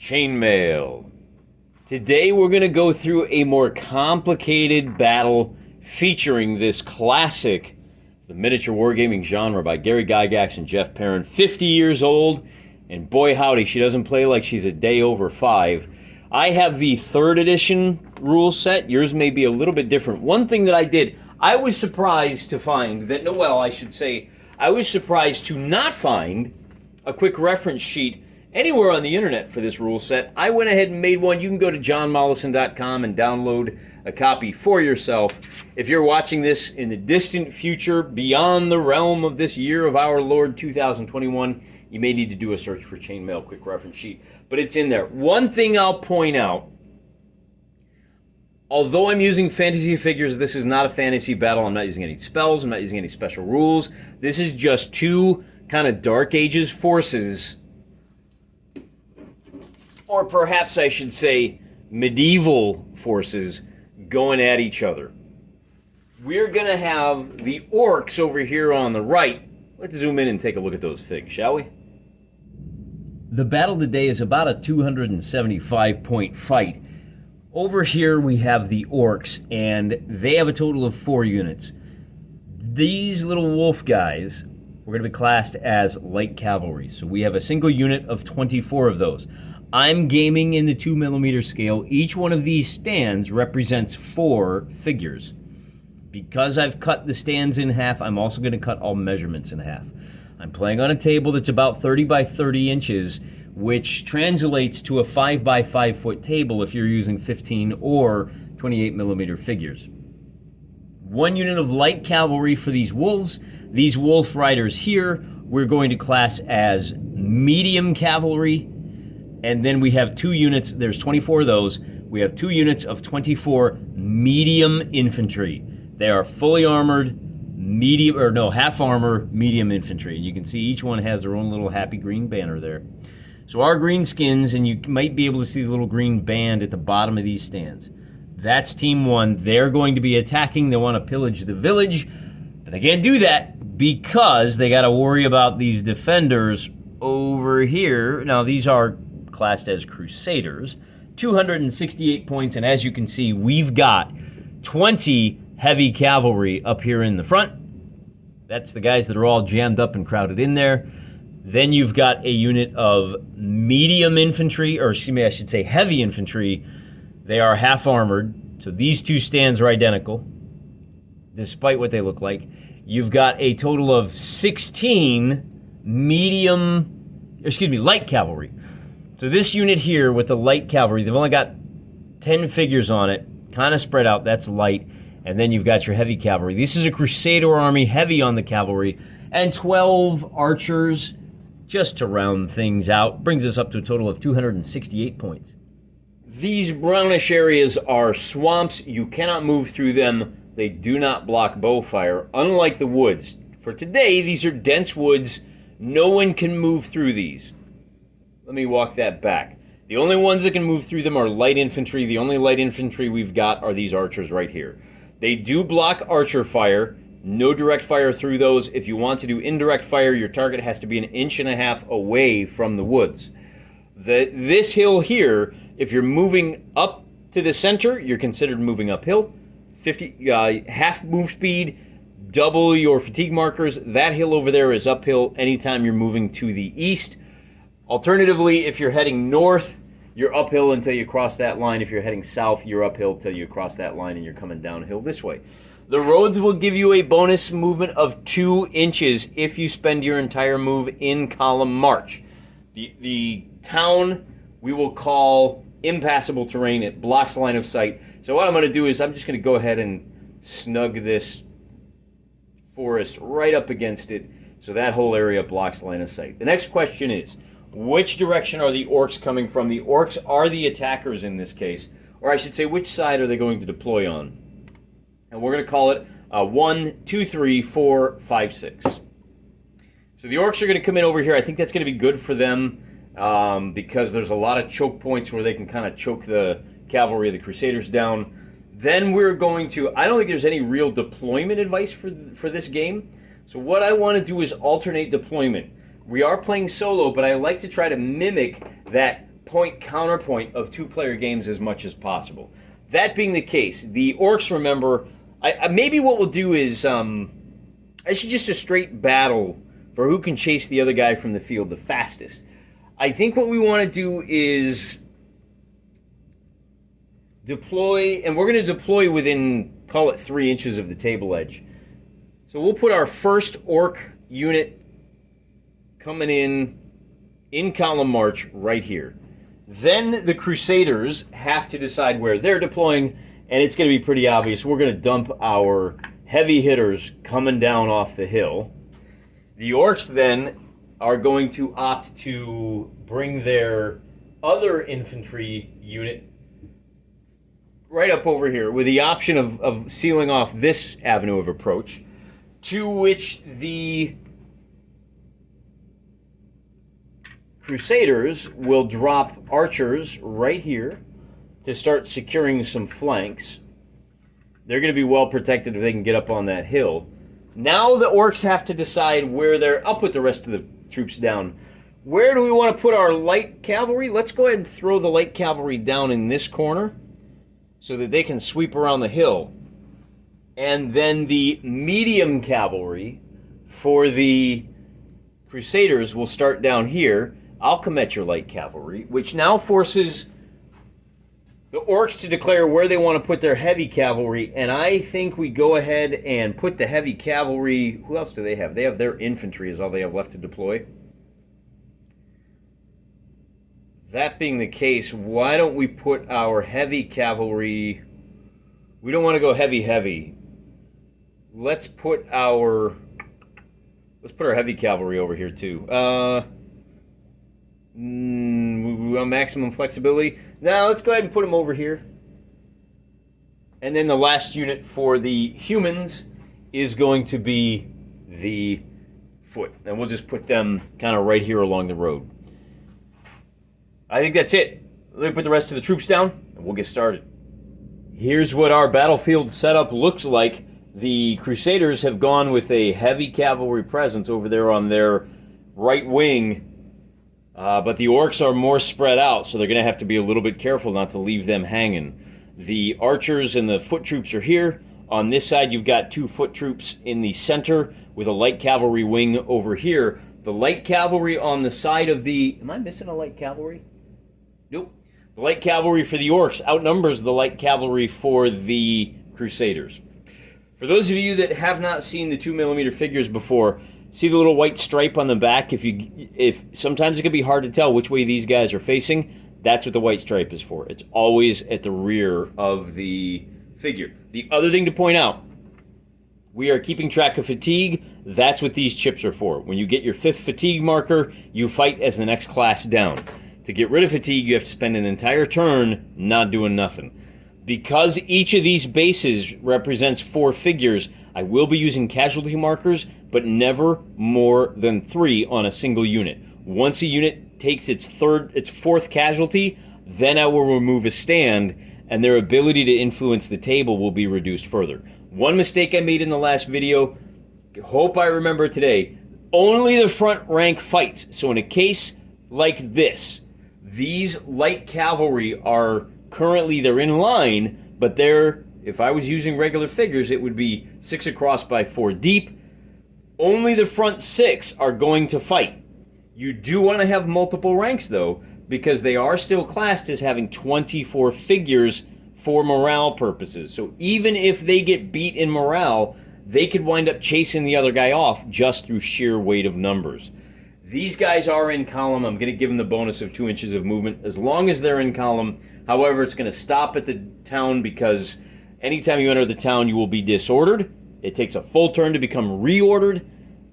Chainmail. Today we're going to go through a more complicated battle featuring this classic, the miniature wargaming genre by Gary Gygax and Jeff Perrin. 50 years old, and boy howdy, she doesn't play like she's a day over 5. I have the 3rd edition rule set. Yours may be a little bit different. One thing that I did, I was surprised to find that, I was surprised to not find a quick reference sheet anywhere on the internet for this rule set. I went ahead and made one. You can go to johnmollison.com and download a copy for yourself. If you're watching this in the distant future, beyond the realm of this year of our Lord 2021, you may need to do a search for Chainmail quick reference sheet, but it's in there. One thing I'll point out, although I'm using fantasy figures, this is not a fantasy battle. I'm not using any spells. I'm not using any special rules. This is just two kind of Dark Ages forces, or perhaps I should say medieval forces, going at each other. We're going to have the orcs over here on the right. Let's zoom in and take a look at those figs, shall we? The battle today is about a 275-point fight. Over here we have the orcs, and they have a total of 4 units. These little wolf guys, we're going to be classed as light cavalry. So we have a single unit of 24 of those. I'm gaming in the 2mm scale. Each one of these stands represents 4 figures. Because I've cut the stands in half, I'm also going to cut all measurements in half. I'm playing on a table that's about 30 by 30 inches, which translates to a 5 by 5 foot table if you're using 15 or 28mm figures. 1 unit of light cavalry for these wolves. These wolf riders here, we're going to class as medium cavalry. And then we have 2 units, there's 24 of those. We have 2 units of 24 medium infantry. They are fully armored, half armor, medium infantry. And you can see each one has their own little happy green banner there. So our green skins, and you might be able to see the little green band at the bottom of these stands. That's team 1. They're going to be attacking. They want to pillage the village, but they can't do that because they got to worry about these defenders over here. Now, these are classed as Crusaders, 268 points, and as you can see, we've got 20 heavy cavalry up here in the front. That's the guys that are all jammed up and crowded in there. Then you've got a unit of medium infantry, or excuse me, I should say heavy infantry. They are half armored, so these 2 stands are identical, despite what they look like. You've got a total of 16 light cavalry. So this unit here with the light cavalry, they've only got 10 figures on it, kind of spread out, that's light. And then you've got your heavy cavalry. This is a Crusader army, heavy on the cavalry, and 12 archers, just to round things out. Brings us up to a total of 268 points. These brownish areas are swamps. You cannot move through them. They do not block bow fire, unlike the woods. For today, these are dense woods. No one can move through these. Let me walk that back. The only ones that can move through them are light infantry. The only light infantry we've got are these archers right here. They do block archer fire. No direct fire through those. If you want to do indirect fire, your target has to be 1.5 inches away from the woods. This hill here, if you're moving up to the center, you're considered moving uphill. Half move speed, double your fatigue markers. That hill over there is uphill anytime you're moving to the east. Alternatively, if you're heading north, you're uphill until you cross that line. If you're heading south, you're uphill till you cross that line and you're coming downhill this way. The roads will give you a bonus movement of 2 inches if you spend your entire move in column march. The town we will call impassable terrain. It blocks line of sight. So what I'm going to do is I'm just going to go ahead and snug this forest right up against it so that whole area blocks line of sight. The next question is, which direction are the orcs coming from? The orcs are the attackers in this case, or I should say, which side are they going to deploy on? And we're going to call it 1, 2, 3, 4, 5, 6. So the orcs are going to come in over here. I think that's going to be good for them because there's a lot of choke points where they can kind of choke the cavalry of the Crusaders down. Then we're going to, I don't think there's any real deployment advice for this game. So what I want to do is alternate deployment. We are playing solo, but I like to try to mimic that point counterpoint of two-player games as much as possible. That being the case, the orcs, remember, maybe what we'll do is actually just a straight battle for who can chase the other guy from the field the fastest. I think what we want to do is deploy, and we're going to deploy within, call it 3 inches of the table edge. So we'll put our first orc unit coming in column march right here. Then the Crusaders have to decide where they're deploying, and it's going to be pretty obvious. We're going to dump our heavy hitters coming down off the hill. The Orcs then are going to opt to bring their other infantry unit right up over here with the option of sealing off this avenue of approach, to which the Crusaders will drop archers right here to start securing some flanks. They're going to be well protected if they can get up on that hill. Now the Orcs have to decide where they're up with the rest of the troops down. Where do we want to put our light cavalry? Let's go ahead and throw the light cavalry down in this corner so that they can sweep around the hill. And then the medium cavalry for the Crusaders will start down here. I'll come at your light cavalry, which now forces the Orcs to declare where they want to put their heavy cavalry, and I think we go ahead and put the heavy cavalry. Who else do they have? They have their infantry is all they have left to deploy. That being the case, why don't we put our heavy cavalry... We don't want to go heavy. Let's put our heavy cavalry over here too. We want maximum flexibility. Now let's go ahead and put them over here. And then the last unit for the humans is going to be the foot. And we'll just put them kind of right here along the road. I think that's it. Let me put the rest of the troops down and we'll get started. Here's what our battlefield setup looks like. The Crusaders have gone with a heavy cavalry presence over there on their right wing. But the Orcs are more spread out, so they're going to have to be a little bit careful not to leave them hanging. The archers and the foot troops are here. On this side, you've got 2 foot troops in the center with a light cavalry wing over here. The light cavalry on the side of the... Am I missing a light cavalry? Nope. The light cavalry for the Orcs outnumbers the light cavalry for the Crusaders. For those of you that have not seen the 2mm figures before, see the little white stripe on the back? If sometimes it can be hard to tell which way these guys are facing. That's what the white stripe is for. It's always at the rear of the figure. The other thing to point out, we are keeping track of fatigue. That's what these chips are for. When you get your 5th fatigue marker, you fight as the next class down. To get rid of fatigue, you have to spend an entire turn not doing nothing. Because each of these bases represents 4 figures, I will be using casualty markers, but never more than 3 on a single unit. Once a unit takes its 4th casualty, then I will remove a stand, and their ability to influence the table will be reduced further. One mistake I made in the last video, hope I remember today, only the front rank fights. So in a case like this, these light cavalry are currently, they're in line, but they're, if I was using regular figures, it would be 6 across by 4 deep. Only the front 6 are going to fight. You do want to have multiple ranks, though, because they are still classed as having 24 figures for morale purposes. So even if they get beat in morale, they could wind up chasing the other guy off just through sheer weight of numbers. These guys are in column. I'm going to give them the bonus of 2 inches of movement as long as they're in column. However, it's going to stop at the town because anytime you enter the town, you will be disordered. It takes a full turn to become reordered.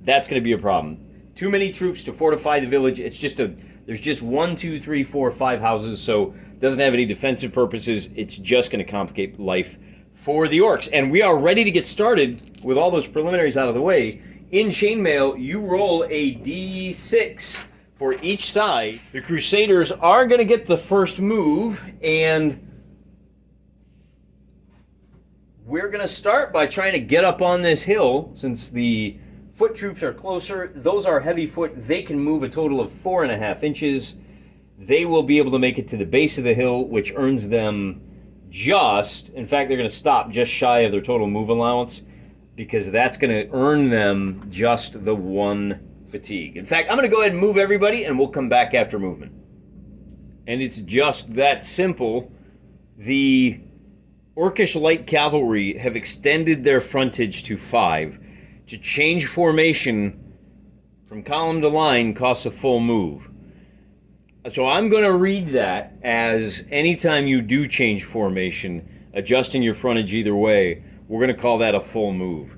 That's going to be a problem. Too many troops to fortify the village. It's just there's just 1, 2, 3, 4, 5 houses, so it doesn't have any defensive purposes. It's just going to complicate life for the Orcs. And we are ready to get started with all those preliminaries out of the way. In Chainmail, you roll a d6 for each side. The Crusaders are going to get the first move, and we're going to start by trying to get up on this hill. Since the foot troops are closer, those are heavy foot. They can move a total of 4.5 inches. they will be able to make it to the base of the hill, which earns them just, in fact, they're going to stop just shy of their total move allowance, because that's going to earn them just the 1 fatigue. In fact, I'm going to go ahead and move everybody, and we'll come back after movement. And it's just that simple. The Orcish Light Cavalry have extended their frontage to 5. To change formation from column to line costs a full move. So I'm going to read that as anytime you do change formation, adjusting your frontage either way, we're going to call that a full move.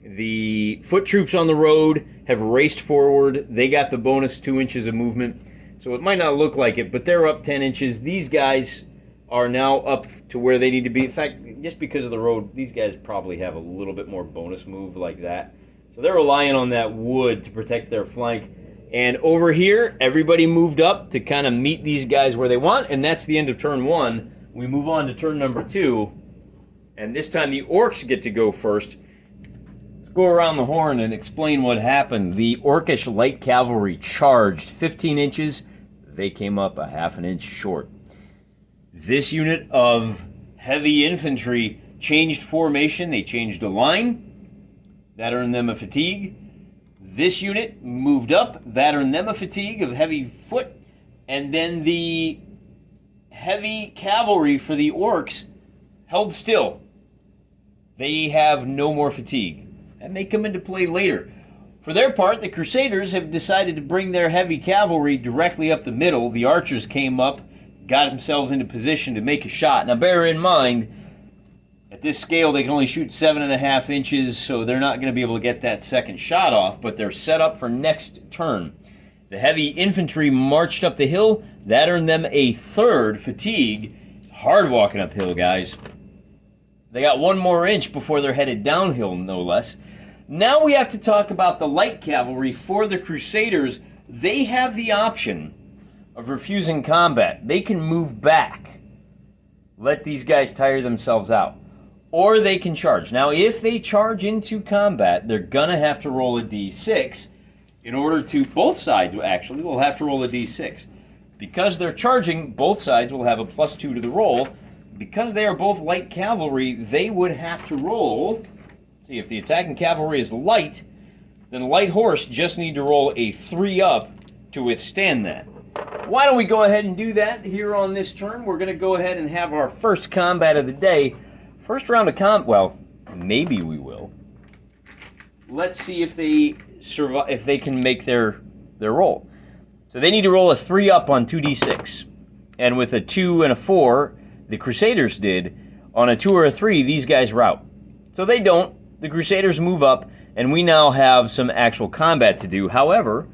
The foot troops on the road have raced forward. They got the bonus 2 inches of movement. So it might not look like it, but they're up 10 inches. These guys are now up to where they need to be. In fact, just because of the road, these guys probably have a little bit more bonus move like that. So they're relying on that wood to protect their flank. And over here, everybody moved up to kind of meet these guys where they want, and that's the end of turn 1. We move on to turn number 2, and this time the Orcs get to go first. Let's go around the horn and explain what happened. The Orcish Light Cavalry charged 15 inches. They came up a half an inch short. This unit of heavy infantry changed formation. They changed a line. That earned them a fatigue. This unit moved up. That earned them a fatigue of heavy foot. And then the heavy cavalry for the Orcs held still. They have no more fatigue. That may come into play later. For their part, the Crusaders have decided to bring their heavy cavalry directly up the middle. The archers came up, got themselves into position to make a shot. Now bear in mind, at this scale they can only shoot 7.5 inches, so they're not going to be able to get that second shot off, but they're set up for next turn. The heavy infantry marched up the hill. That earned them a 3rd fatigue. It's hard walking uphill, guys. They got 1 more inch before they're headed downhill, no less. Now we have to talk about the light cavalry. For the Crusaders, they have the option of refusing combat. They can move back, let these guys tire themselves out, or they can charge. Now, if they charge into combat, they're going to have to roll a d6 in order to, both sides actually will have to roll a d6. Because they're charging, both sides will have a +2 to the roll. Because they are both light cavalry, they would have to roll. See, if the attacking cavalry is light, then light horse just need to roll a 3 up to withstand that. Why don't we go ahead and do that here on this turn? We're going to go ahead and have our first combat of the day. First round of combat, well, maybe we will. Let's see if they survive, if they can make their roll. So they need to roll a 3 up on 2d6. And with a 2 and a 4, the Crusaders did, on a 2 or a 3, these guys rout. So they don't. The Crusaders move up, and we now have some actual combat to do. However,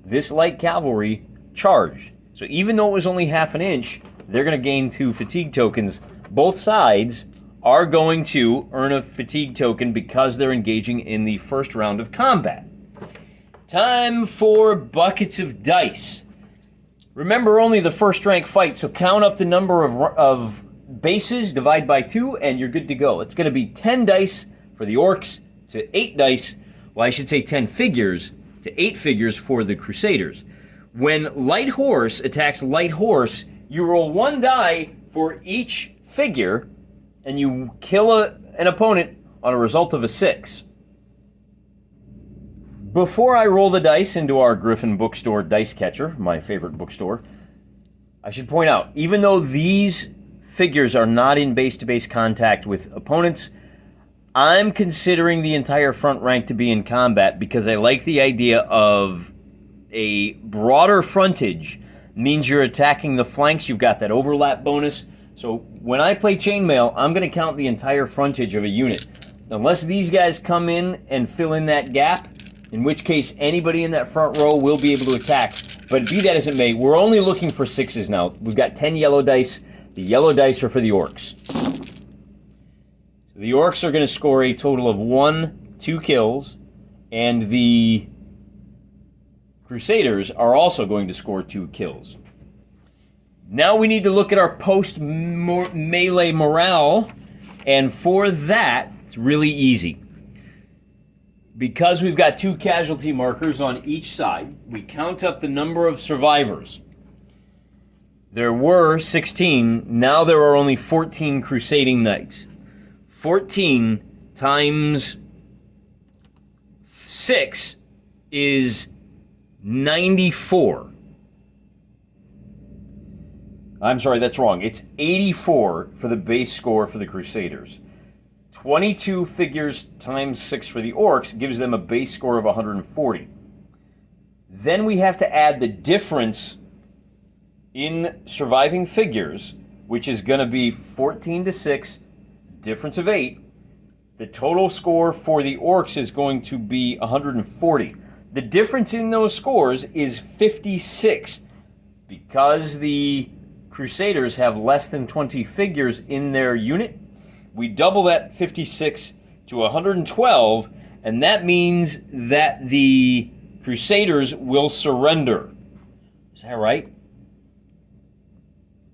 this light cavalry charged. So even though it was only half an inch, they're going to gain 2 fatigue tokens. Both sides are going to earn a fatigue token because they're engaging in the first round of combat. Time for buckets of dice. Remember, only the first rank fight, so count up the number of bases, divide by 2, and you're good to go. It's going to be 10 dice for the Orcs to 8 dice, well, I should say 10 figures to 8 figures for the Crusaders. When light horse attacks light horse, you roll 1 die for each figure, and you kill an opponent on a result of a 6. Before I roll the dice into our Griffin Bookstore Dice Catcher, my favorite bookstore, I should point out, even though these figures are not in base-to-base contact with opponents, I'm considering the entire front rank to be in combat because I like the idea of a broader frontage means you're attacking the flanks. You've got that overlap bonus. So when I play Chainmail, I'm going to count the entire frontage of a unit. Unless these guys come in and fill in that gap, in which case anybody in that front row will be able to attack. But be that as it may, we're only looking for 6s now. We've got 10 yellow dice. The yellow dice are for the Orcs. The Orcs are going to score a total of 1, 2 kills, and the Crusaders are also going to score 2 kills. Now we need to look at our post-melee morale, and for that, it's really easy. Because we've got 2 casualty markers on each side, we count up the number of survivors. There were 16. Now there are only 14 Crusading Knights. 14 times 6 is 94. I'm sorry, that's wrong. It's 84 for the base score for the Crusaders. 22 figures times 6 for the Orcs gives them a base score of 140. Then we have to add the difference in surviving figures, which is going to be 14 to 6, difference of 8. The total score for the Orcs is going to be 140. The difference in those scores is 56. Because the Crusaders have less than 20 figures in their unit, we double that 56 to 112, and that means that the Crusaders will surrender. Is that right?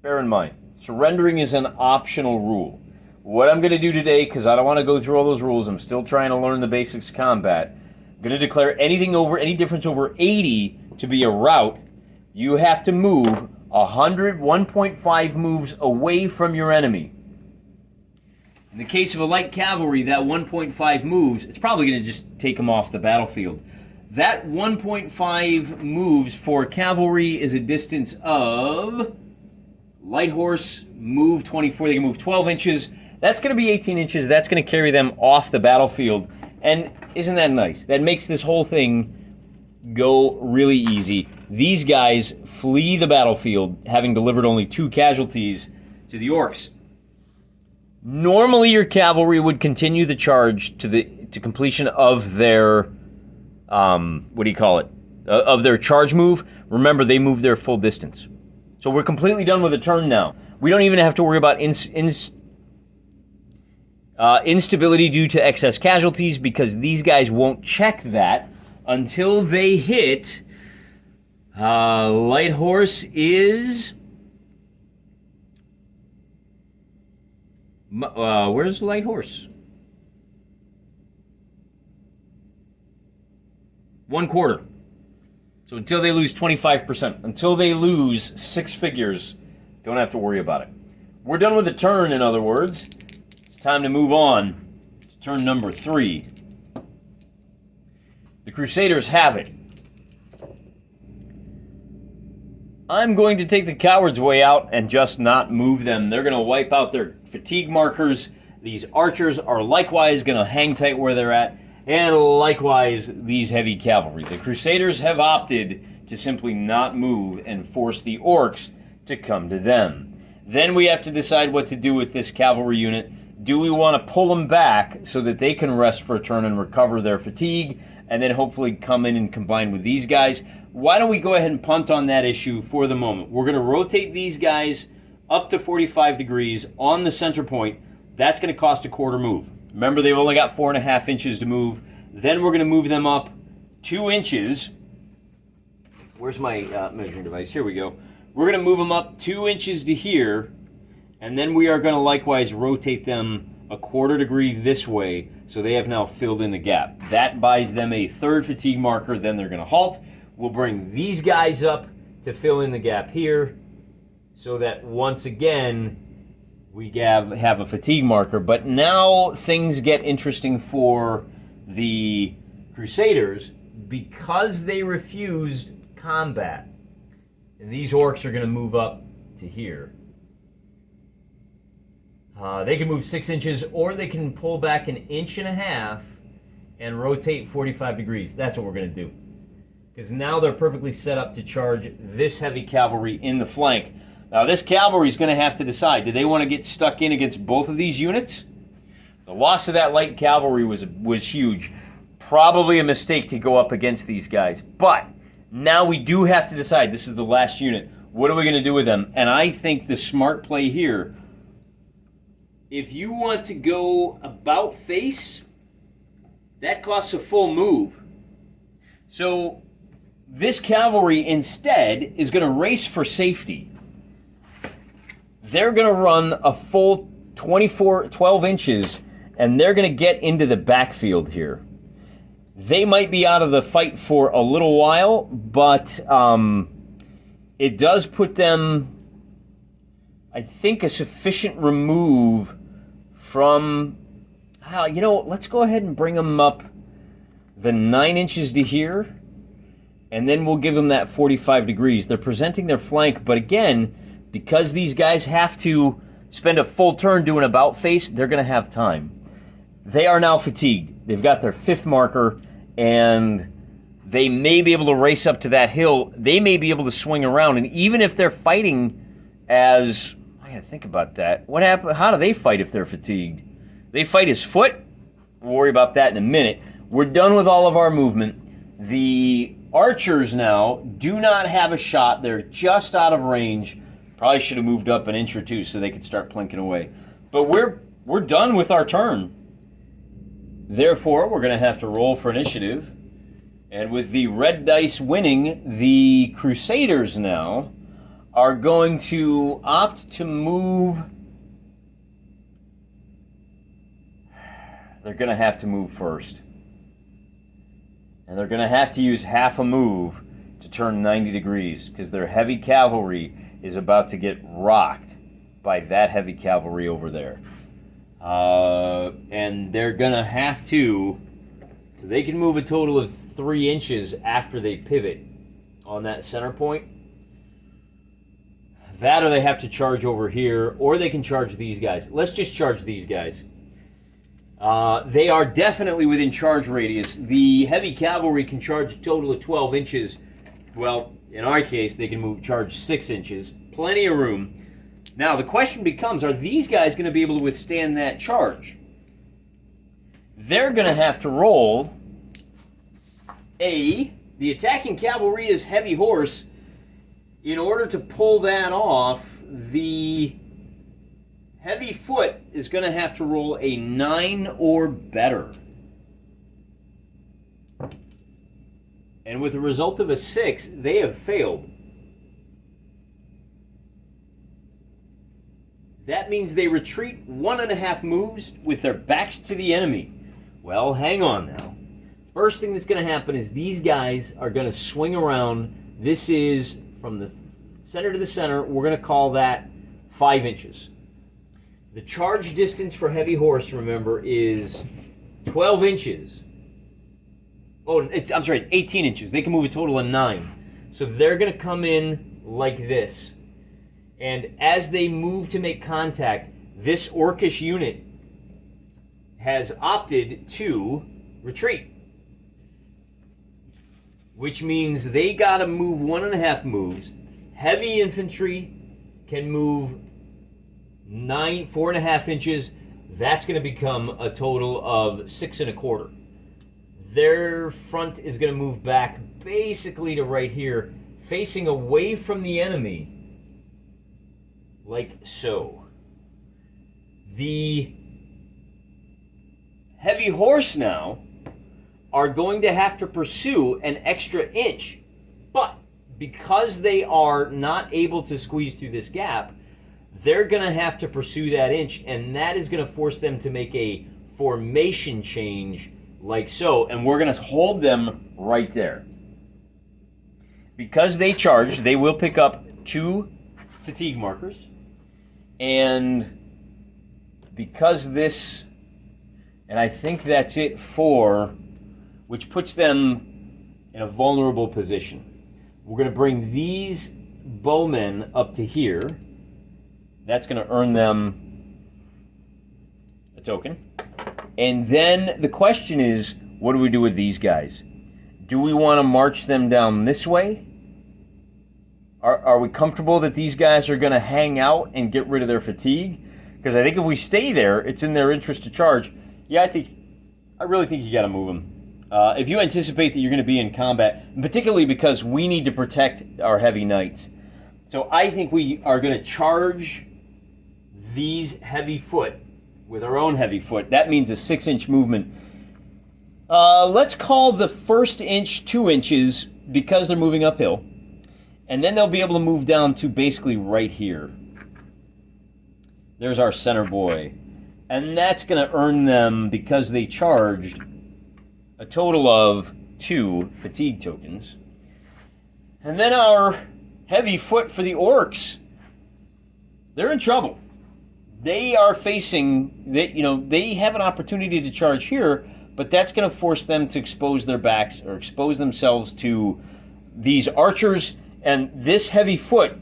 Bear in mind, surrendering is an optional rule. What I'm going to do today, because I don't want to go through all those rules, I'm still trying to learn the basics of combat. I'm going to declare any difference over 80 to be a rout. You have to move 1.5 moves away from your enemy. In the case of a light cavalry, that 1.5 moves, it's probably going to just take them off the battlefield. That 1.5 moves for cavalry is a distance of light horse, move 24, they can move 12 inches. That's going to be 18 inches. That's going to carry them off the battlefield. And isn't that nice? That makes this whole thing go really easy. These guys flee the battlefield, having delivered only 2 casualties to the Orcs. Normally, your cavalry would continue the charge to completion of their, of their charge move. Remember, they move their full distance. So we're completely done with the turn now. We don't even have to worry about instability due to excess casualties, because these guys won't check that until they hit. Light horse is... where's light horse? 1/4. So until they lose 25%, until they lose 6 figures, don't have to worry about it. We're done with the turn, in other words. It's time to move on to turn number 3. The Crusaders have it. I'm going to take the coward's way out and just not move them. They're going to wipe out their fatigue markers. These archers are likewise going to hang tight where they're at. And likewise, these heavy cavalry. The Crusaders have opted to simply not move and force the Orcs to come to them. Then we have to decide what to do with this cavalry unit. Do we want to pull them back so that they can rest for a turn and recover their fatigue, and then hopefully come in and combine with these guys? Why don't we go ahead and punt on that issue for the moment? We're going to rotate these guys up to 45 degrees on the center point. That's going to cost a 1/4 move. Remember, they've only got 4.5 inches to move. Then we're going to move them up 2 inches. Where's my measuring device? Here we go. We're going to move them up 2 inches to here, and then we are going to likewise rotate them a 1/4 degree this way, so they have now filled in the gap. That buys them a 3rd fatigue marker. Then they're going to halt. We'll bring these guys up to fill in the gap here, so that once again we have a fatigue marker. But now things get interesting for the Crusaders, because they refused combat. And these Orcs are going to move up to here. They can move 6 inches, or they can pull back 1.5 inches and rotate 45 degrees. That's what we're going to do. Because now they're perfectly set up to charge this heavy cavalry in the flank. Now this cavalry is going to have to decide, do they want to get stuck in against both of these units? The loss of that light cavalry was huge. Probably a mistake to go up against these guys. But now we do have to decide, this is the last unit, what are we going to do with them? And I think the smart play here, if you want to go about face, that costs a full move. So this cavalry instead is going to race for safety. They're going to run a full 12 inches, and they're going to get into the backfield here. They might be out of the fight for a little while, but it does put them I think, a sufficient remove from... you know, let's go ahead and bring them up the 9 inches to here, and then we'll give them that 45 degrees. They're presenting their flank, but again, because these guys have to spend a full turn doing about face, they're going to have time. They are now fatigued. They've got their 5th marker, and they may be able to race up to that hill. They may be able to swing around, and even if they're fighting as... I gotta think about that. What happened? How do they fight if they're fatigued? They fight as foot? We'll worry about that in a minute. We're done with all of our movement. The archers now do not have a shot. They're just out of range. Probably should have moved up an inch or two so they could start plinking away. But we're done with our turn. Therefore, we're going to have to roll for initiative. And with the red dice winning, the Crusaders now are going to opt to move. They're going to have to move first. And they're going to have to use half a move to turn 90 degrees because their heavy cavalry is about to get rocked by that heavy cavalry over there. And they're going to have to, so they can move a total of 3 inches after they pivot on that center point. That or they have to charge over here, or they can charge these guys. Let's just charge these guys. They are definitely within charge radius. The heavy cavalry can charge a total of 12 inches. Well, in our case, they can charge 6 inches. Plenty of room. Now, the question becomes, are these guys going to be able to withstand that charge? They're going to have to roll the attacking cavalry is heavy horse. In order to pull that off, the heavy foot is going to have to roll a 9 or better. And with a result of a 6, they have failed. That means they retreat 1.5 moves with their backs to the enemy. Well, hang on now. First thing that's going to happen is these guys are going to swing around. This is from the center to the center. We're going to call that 5 inches. The charge distance for heavy horse, remember, is 12 inches. Oh, I'm sorry, 18 inches. They can move a total of 9. So they're going to come in like this. And as they move to make contact, this orcish unit has opted to retreat. Which means they got to move 1.5 moves. Heavy infantry can move 4.5 inches. That's going to become a total of 6.25. Their front is going to move back basically to right here, facing away from the enemy, like so. The heavy horse now are going to have to pursue an extra inch, but because they are not able to squeeze through this gap, they're going to have to pursue that inch, and that is going to force them to make a formation change like so, and we're going to hold them right there. Because they charge, they will pick up 2 fatigue markers, and because this, and I think that's it for, which puts them in a vulnerable position. We're going to bring these bowmen up to here. That's going to earn them a token. And then the question is, what do we do with these guys? Do we want to march them down this way? Are we comfortable that these guys are going to hang out and get rid of their fatigue? Because I think if we stay there, it's in their interest to charge. Yeah, I really think you got to move them. If you anticipate that you're going to be in combat, particularly because we need to protect our heavy knights. So I think we are going to charge these heavy foot with our own heavy foot. That means a 6-inch movement. Let's call the first inch 2 inches because they're moving uphill. And then they'll be able to move down to basically right here. There's our center boy. And that's going to earn them, because they charged, a total of 2 fatigue tokens. And then our heavy foot for the orcs. they're in trouble. They are facing, they have an opportunity to charge here, but that's going to force them to expose their backs or expose themselves to these archers and this heavy foot.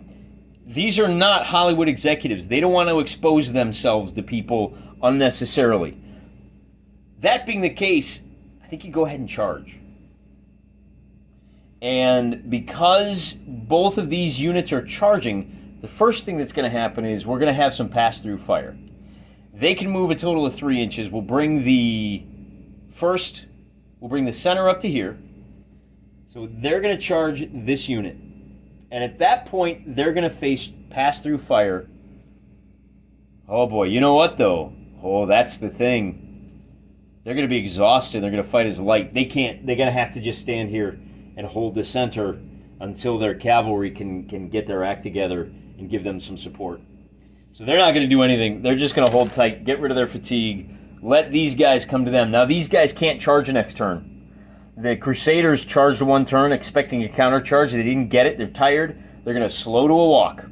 These are not Hollywood executives. They don't want to expose themselves to people unnecessarily. That being the case, I think you go ahead and charge. And because both of these units are charging, the first thing that's going to happen is we're going to have some pass-through fire. They can move a total of 3 inches. We'll bring the center up to here. So they're going to charge this unit. And at that point, they're going to face pass-through fire. Oh boy, you know what though? Oh, that's the thing. They're going to be exhausted. They're going to fight as light. They're going to have to just stand here and hold the center until their cavalry can get their act together and give them some support. So they're not going to do anything. They're just going to hold tight, get rid of their fatigue, let these guys come to them. Now, these guys can't charge next turn. The Crusaders charged one turn expecting a countercharge. They didn't get it. They're tired. They're going to slow to a walk.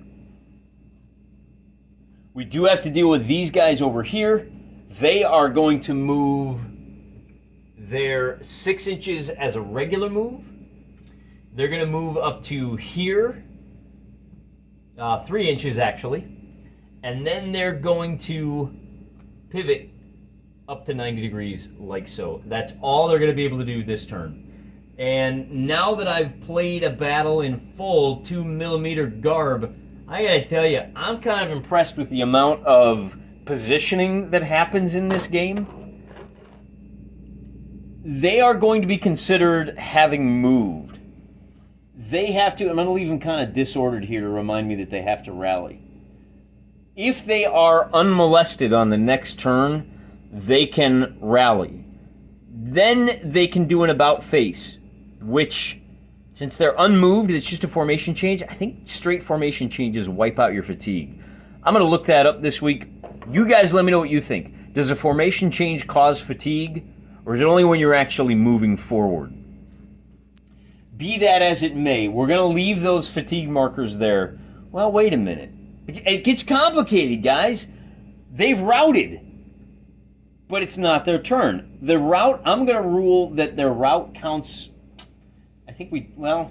We do have to deal with these guys over here. They are going to move their 6 inches as a regular move. They're going to move up to here, 3 inches actually, and then they're going to pivot up to 90 degrees like so. That's all they're going to be able to do this turn. And now that I've played a battle in full 2mm garb, I gotta tell you, I'm kind of impressed with the amount of positioning that happens in this game. They are going to be considered having moved. They have to, I'm going to leave them kind of disordered here to remind me that they have to rally. If they are unmolested on the next turn, they can rally. Then they can do an about face, which, since they're unmoved, it's just a formation change. I think straight formation changes wipe out your fatigue. I'm going to look that up this week. You guys let me know what you think. Does a formation change cause fatigue, or is it only when you're actually moving forward? Be that as it may, we're going to leave those fatigue markers there. Well, wait a minute. It gets complicated, guys. They've routed, but it's not their turn. The rout, I'm going to rule that their rout counts. I think no,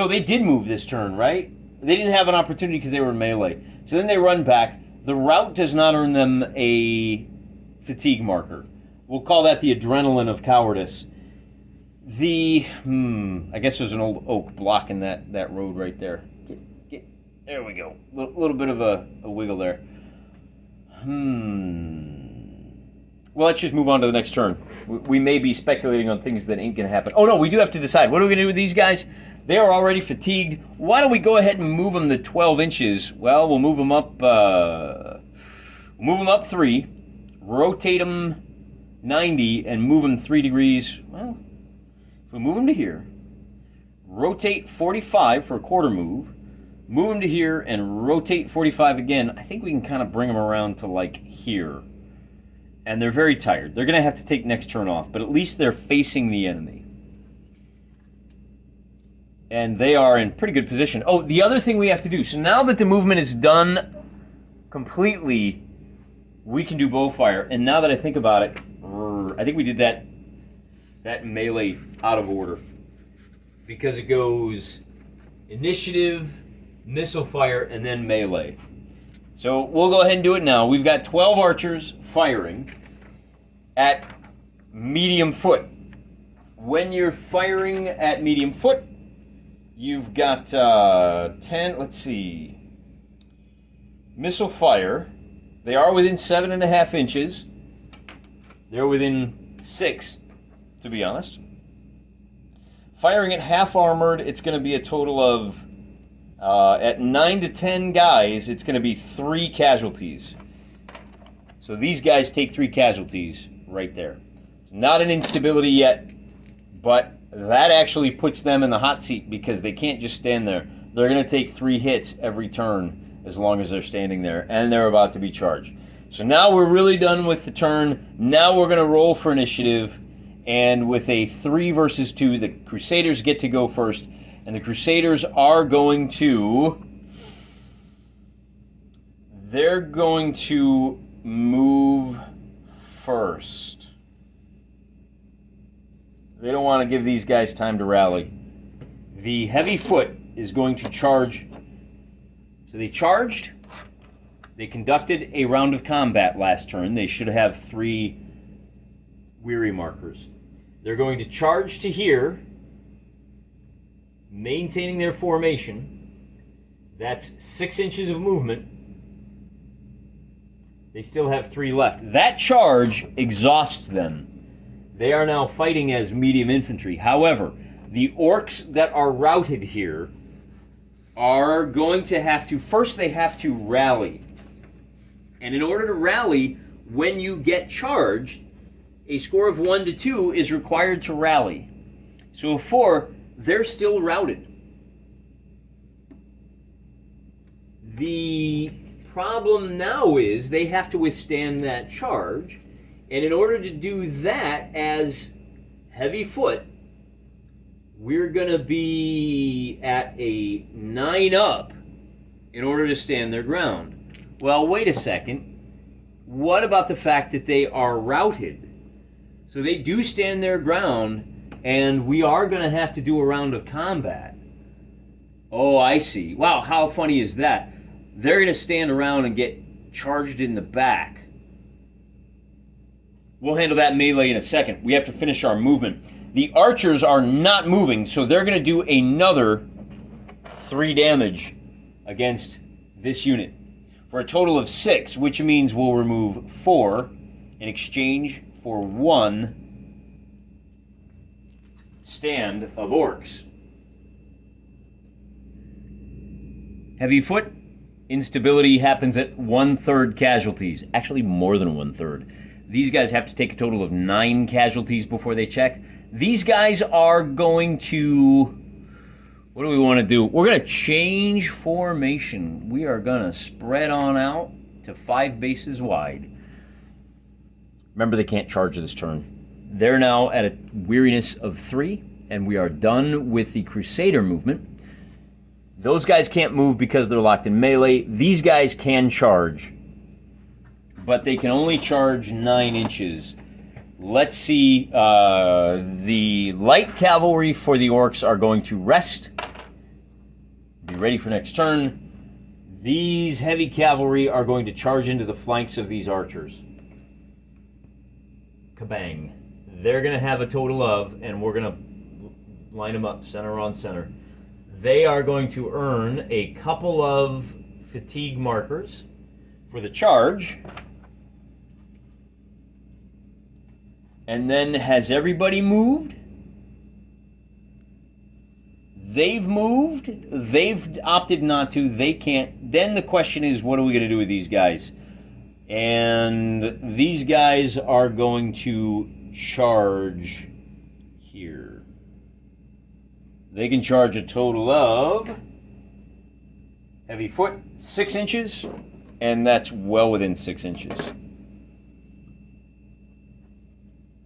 they did move this turn, right? They didn't have an opportunity because they were in melee. So then they run back. The rout does not earn them a fatigue marker. We'll call that the adrenaline of cowardice. I guess there's an old oak blocking that road right there. There we go. A little bit of a wiggle there. Well, let's just move on to the next turn. We may be speculating on things that ain't going to happen. Oh, no, we do have to decide. What are we going to do with these guys? They are already fatigued. Why don't we go ahead and move them to 12 inches? Well, we'll move them up 3, rotate them 90, and move them 3 degrees. Well, if we move them to here, rotate 45 for a quarter move, move them to here, and rotate 45 again, I think we can kind of bring them around to like here. And they're very tired. They're going to have to take next turn off, but at least they're facing the enemy. And they are in pretty good position. Oh, the other thing we have to do, so now that the movement is done completely, we can do bowfire. And now that I think about it, I think we did that melee out of order. Because it goes initiative, missile fire, and then melee. So we'll go ahead and do it now. We've got 12 archers firing at medium foot. When you're firing at medium foot, you've got 10, let's see, missile fire. They are within 7.5 inches. They're within 6, to be honest. Firing at half armored, it's going to be a total of, at 9 to 10 guys, it's going to be 3 casualties. So these guys take 3 casualties right there. It's not an instability yet, but that actually puts them in the hot seat because they can't just stand there. They're going to take 3 hits every turn as long as they're standing there, and they're about to be charged. So now we're really done with the turn. Now we're going to roll for initiative, and with a 3 versus 2, the Crusaders get to go first, and the Crusaders are going to They're going to move first. They don't want to give these guys time to rally. The heavy foot is going to charge. So they charged. They conducted a round of combat last turn. They should have 3 weary markers. They're going to charge to here, maintaining their formation. That's 6 inches of movement. They still have 3 left. That charge exhausts them. They are now fighting as medium infantry. However, the orcs that are routed here are going to have to, first they have to rally. And in order to rally, when you get charged, a score of 1 to 2 is required to rally. So a 4, they're still routed. The problem now is they have to withstand that charge, and in order to do that as heavy foot, we're gonna be at a 9 up in order to stand their ground. Well, wait a second. What about the fact that they are routed? So they do stand their ground, and we are gonna have to do a round of combat. Oh, I see. Wow, how funny is that? They're gonna stand around and get charged in the back. We'll handle that melee in a second. We have to finish our movement. The archers are not moving, so they're going to do another 3 damage against this unit for a total of 6, which means we'll remove 4 in exchange for 1 stand of orcs. Heavy foot, instability happens at 1/3 casualties. Actually, more than 1/3. These guys have to take a total of 9 casualties before they check. These guys are going to... What do we want to do? We're going to change formation. We are going to spread on out to 5 bases wide. Remember, they can't charge this turn. They're now at a weariness of 3, and we are done with the Crusader movement. Those guys can't move because they're locked in melee. These guys can charge, but they can only charge 9 inches. Let's see. The light cavalry for the orcs are going to rest. Be ready for next turn. These heavy cavalry are going to charge into the flanks of these archers. Kabang. They're going to have a total of, and we're going to line them up center on center. They are going to earn a couple of fatigue markers for the charge. And then, has everybody moved? They've moved. They've opted not to. They can't. Then the question is, what are we going to do with these guys? And these guys are going to charge here. They can charge a total of heavy foot 6 inches, and that's well within 6 inches.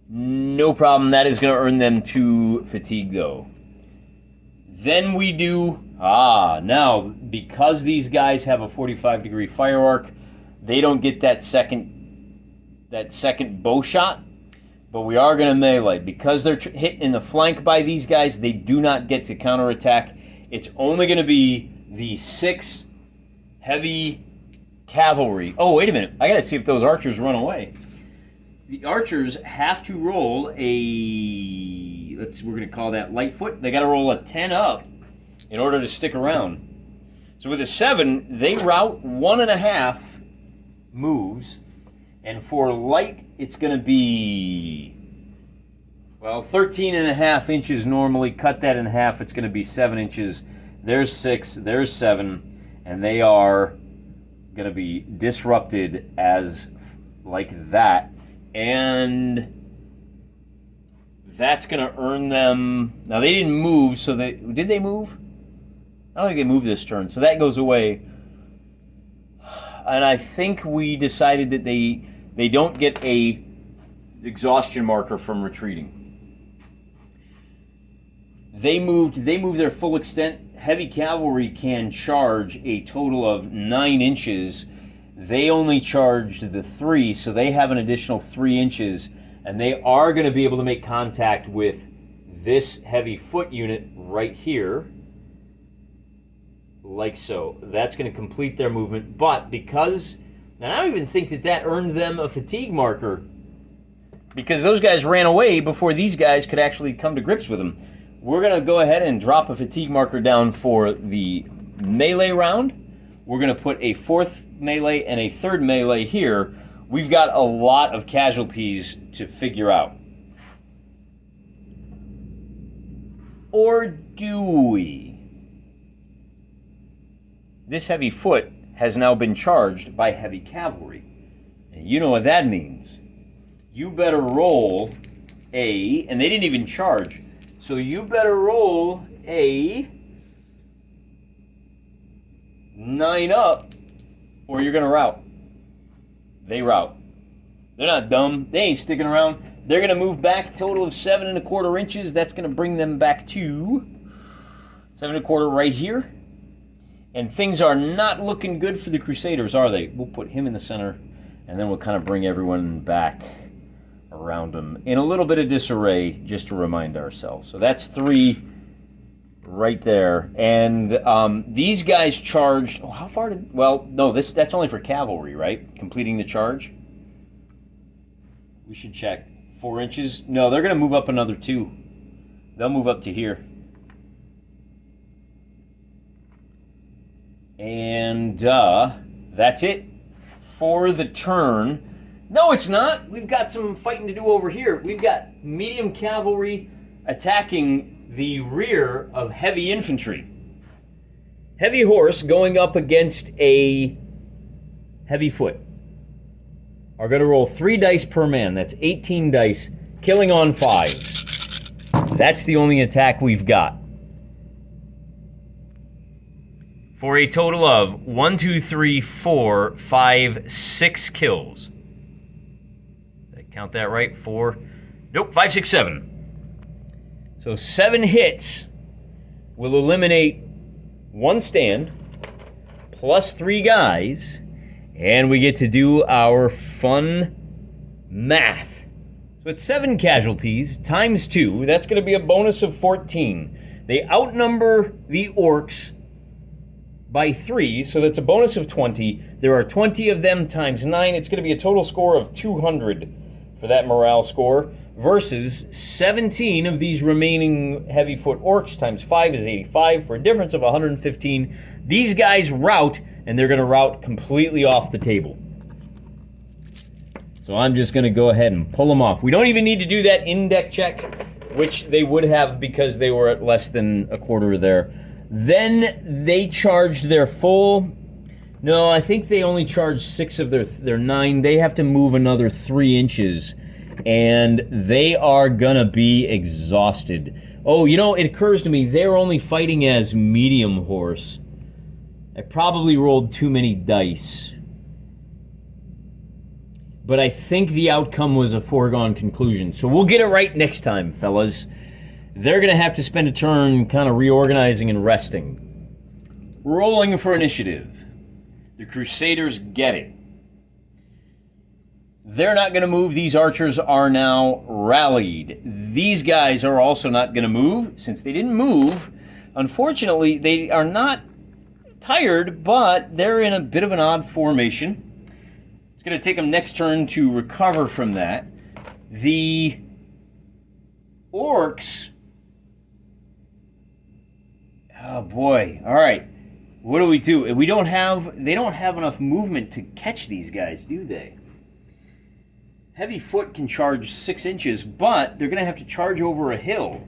No problem. That is going to earn them 2 fatigue, though. Then we do... now, because these guys have a 45-degree fire arc, they don't get that second bow shot, but we are going to melee. Because they're hit in the flank by these guys, they do not get to counterattack. It's only going to be the 6 heavy cavalry. Oh, wait a minute. I got to see if those archers run away. The archers have to roll a, we're going to call that light foot. They got to roll a 10 up in order to stick around. So with a 7, they route 1.5 moves. And for light, it's going to be, well, 13.5 inches normally. Cut that in half, it's going to be 7 inches. There's 6, there's 7. And they are going to be disrupted as like that. And that's going to earn them... Now, they didn't move, so they... Did they move? I don't think they moved this turn, so that goes away. And I think we decided that they don't get a exhaustion marker from retreating. They moved their full extent. Heavy cavalry can charge a total of 9 inches. They only charged the 3, so they have an additional 3 inches, and they are going to be able to make contact with this heavy foot unit right here, like so. That's going to complete their movement, but because, and I don't even think that that earned them a fatigue marker, because those guys ran away before these guys could actually come to grips with them. We're going to go ahead and drop a fatigue marker down for the melee round. We're going to put a 4th melee and a 3rd melee here. We've got a lot of casualties to figure out. Or do we? This heavy foot has now been charged by heavy cavalry. And you know what that means. You better roll a, and they didn't even charge, so you better roll a 9 up, or you're gonna rout. They rout. They're not dumb. They ain't sticking around. They're gonna move back a total of 7 1/4 inches. That's gonna bring them back to 7 1/4 right here. And things are not looking good for the Crusaders, are they? We'll put him in the center, and then we'll kind of bring everyone back around him in a little bit of disarray, just to remind ourselves. So that's 3 right there. And these guys charged, oh, how far did, well, no, that's only for cavalry, right? Completing the charge. We should check. 4 inches? No, they're going to move up another 2. They'll move up to here. And that's it for the turn. No, it's not. We've got some fighting to do over here. We've got medium cavalry attacking the rear of heavy infantry. Heavy horse going up against a heavy foot are going to roll 3 dice per man. That's 18 dice, killing on 5s. That's the only attack we've got. For a total of 1, 2, 3, 4, 5, 6 kills. Did I count that right? 4. Nope, 5, 6, 7. So 7 hits will eliminate 1 stand, plus 3 guys, and we get to do our fun math. So it's 7 casualties times 2. That's going to be a bonus of 14. They outnumber the orcs by 3, so that's a bonus of 20. There are 20 of them times 9. It's going to be a total score of 200 for that morale score, versus 17 of these remaining heavy foot orcs times 5 is 85, for a difference of 115. These guys rout, and they're going to rout completely off the table. So I'm just going to go ahead and pull them off. We don't even need to do that in-deck check, which they would have because they were at less than a quarter there. Then they charged their full. No, I think they only charged 6 of their 9. They have to move another 3 inches, and they are gonna be exhausted. Oh, you know, it occurs to me they're only fighting as medium horse. I probably rolled too many dice, but I think the outcome was a foregone conclusion. So we'll get it right next time, fellas. They're going to have to spend a turn kind of reorganizing and resting. Rolling for initiative. The Crusaders get it. They're not going to move. These archers are now rallied. These guys are also not going to move. Since they didn't move, unfortunately, they are not tired, but they're in a bit of an odd formation. It's going to take them next turn to recover from that. The orcs... Oh boy. All right. What do? They don't have enough movement to catch these guys, do they? Heavy foot can charge 6 inches, but they're going to have to charge over a hill.